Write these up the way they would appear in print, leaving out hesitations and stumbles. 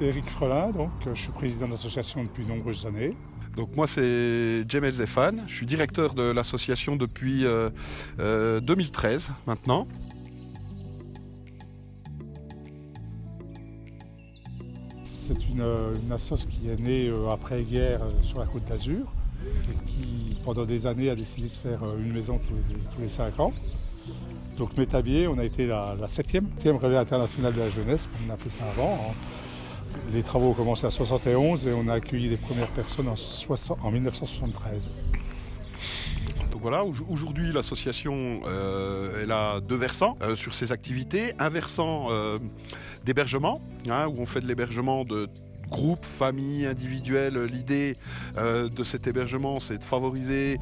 Éric Frelin, donc, je suis président de l'association depuis de nombreuses années. Donc moi c'est Djemel Zefan, je suis directeur de l'association depuis 2013 maintenant. C'est une association qui est née après-guerre sur la Côte d'Azur et qui pendant des années a décidé de faire une maison tous les 5 ans. Donc Métabier, on a été la 7e relais internationale de la jeunesse, comme on appelait ça avant. Les travaux ont commencé en 1971 et on a accueilli les premières personnes en 1973. Donc voilà, aujourd'hui l'association elle a 2 versants sur ses activités. Un versant d'hébergement, où on fait de l'hébergement de groupes, familles, individuels. L'idée de cet hébergement, c'est de favoriser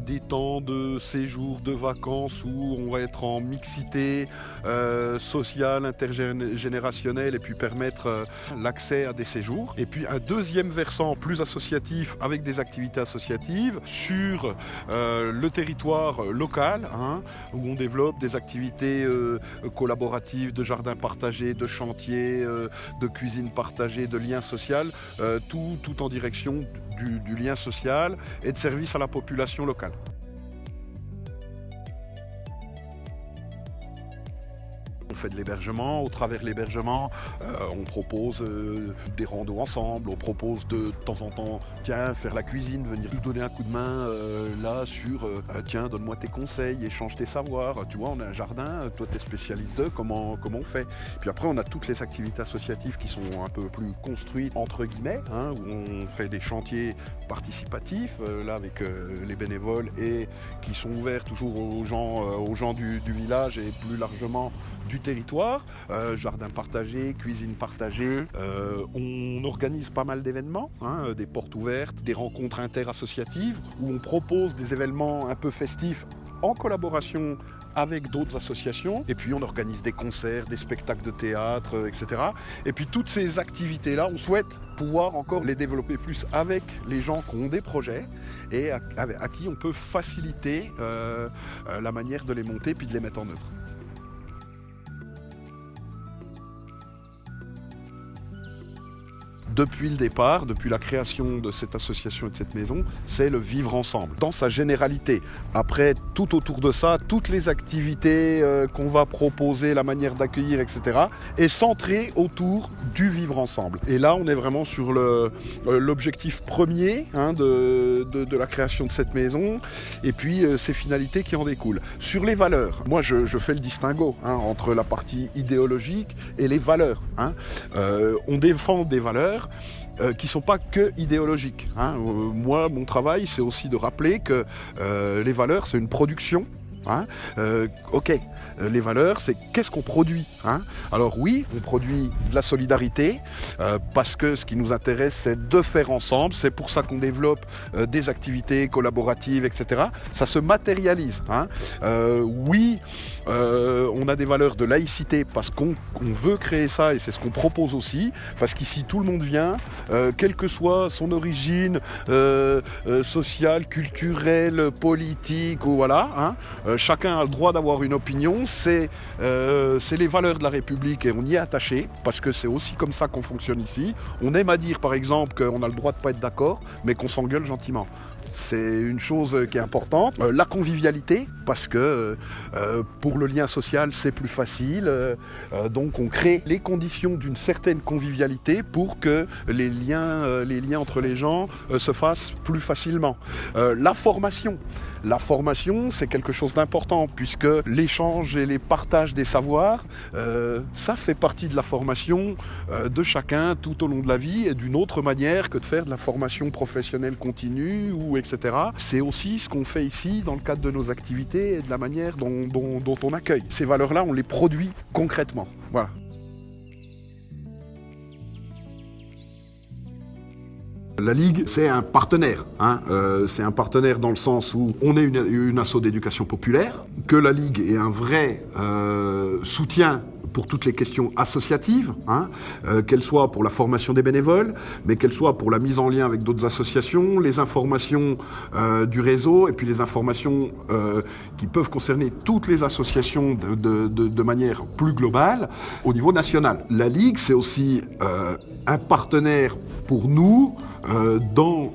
des temps de séjour, de vacances où on va être en mixité sociale, intergénérationnelle et puis permettre l'accès à des séjours. Et puis un deuxième versant plus associatif avec des activités associatives sur le territoire local, où on développe des activités collaboratives, de jardins partagés, de chantiers, de cuisine partagée, de lien social, tout en direction du lien social et de service à la population locale. On fait de l'hébergement, au travers de l'hébergement, on propose des randos ensemble, on propose de temps en temps, tiens, faire la cuisine, venir nous donner un coup de main là sur, tiens, donne-moi tes conseils, échange tes savoirs, tu vois, on a un jardin, toi t'es spécialiste de, comment on fait. Puis après on a toutes les activités associatives qui sont un peu plus construites, entre guillemets, où on fait des chantiers participatifs, là avec les bénévoles et qui sont ouverts toujours aux gens du village et plus largement du territoire, jardin partagé, cuisine partagée. On organise pas mal d'événements, des portes ouvertes, des rencontres interassociatives où on propose des événements un peu festifs en collaboration avec d'autres associations. Et puis on organise des concerts, des spectacles de théâtre, etc. Et puis toutes ces activités-là, on souhaite pouvoir encore les développer plus avec les gens qui ont des projets et à qui on peut faciliter la manière de les monter puis de les mettre en œuvre. Depuis le départ, depuis la création de cette association et de cette maison, c'est le vivre ensemble, dans sa généralité. Après, tout autour de ça, toutes les activités qu'on va proposer, la manière d'accueillir, etc., est centrée autour du vivre ensemble. Et là, on est vraiment sur l'objectif premier de la création de cette maison, et puis ces finalités qui en découlent. Sur les valeurs, moi je fais le distinguo entre la partie idéologique et les valeurs. On défend des valeurs qui ne sont pas que idéologiques. Moi, mon travail, c'est aussi de rappeler que les valeurs, c'est une production. Les valeurs, c'est qu'est-ce qu'on produit. Alors oui, on produit de la solidarité parce que ce qui nous intéresse, c'est de faire ensemble. C'est pour ça qu'on développe des activités collaboratives, etc. Ça se matérialise. Oui, on a des valeurs de laïcité parce qu'on veut créer ça et c'est ce qu'on propose aussi. Parce qu'ici, tout le monde vient, quelle que soit son origine sociale, culturelle, politique, ou voilà. Chacun a le droit d'avoir une opinion, c'est les valeurs de la République et on y est attaché parce que c'est aussi comme ça qu'on fonctionne ici. On aime à dire par exemple qu'on a le droit de ne pas être d'accord mais qu'on s'engueule gentiment. C'est une chose qui est importante. La convivialité, parce que pour le lien social, c'est plus facile. Donc on crée les conditions d'une certaine convivialité pour que les liens entre les gens se fassent plus facilement. La formation. La formation, c'est quelque chose d'important puisque l'échange et les partages des savoirs, ça fait partie de la formation de chacun tout au long de la vie et d'une autre manière que de faire de la formation professionnelle continue ou etc. C'est aussi ce qu'on fait ici dans le cadre de nos activités et de la manière dont on accueille. Ces valeurs-là, on les produit concrètement. Voilà. La Ligue, c'est un partenaire. C'est un partenaire dans le sens où on est une asso d'éducation populaire, que la Ligue est un vrai soutien pour toutes les questions associatives, qu'elles soient pour la formation des bénévoles, mais qu'elles soient pour la mise en lien avec d'autres associations, les informations du réseau et puis les informations qui peuvent concerner toutes les associations de manière plus globale au niveau national. La Ligue, c'est aussi un partenaire pour nous dans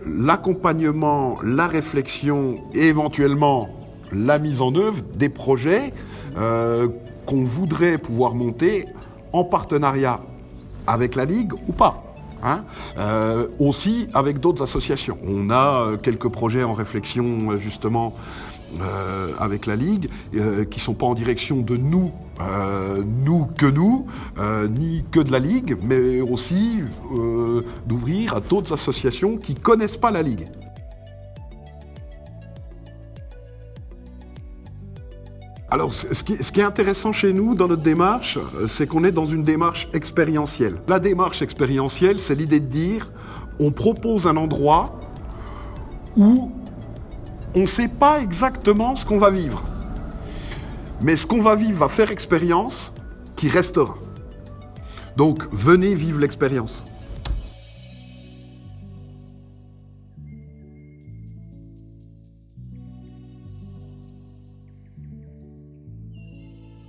l'accompagnement, la réflexion et éventuellement la mise en œuvre des projets qu'on voudrait pouvoir monter en partenariat avec la Ligue ou pas. Aussi avec d'autres associations. On a quelques projets en réflexion justement avec la Ligue qui ne sont pas en direction de nous, ni que de la Ligue, mais aussi d'ouvrir à d'autres associations qui ne connaissent pas la Ligue. Alors, ce qui est intéressant chez nous, dans notre démarche, c'est qu'on est dans une démarche expérientielle. La démarche expérientielle, c'est l'idée de dire, on propose un endroit où on ne sait pas exactement ce qu'on va vivre. Mais ce qu'on va vivre va faire expérience qui restera. Donc, venez vivre l'expérience.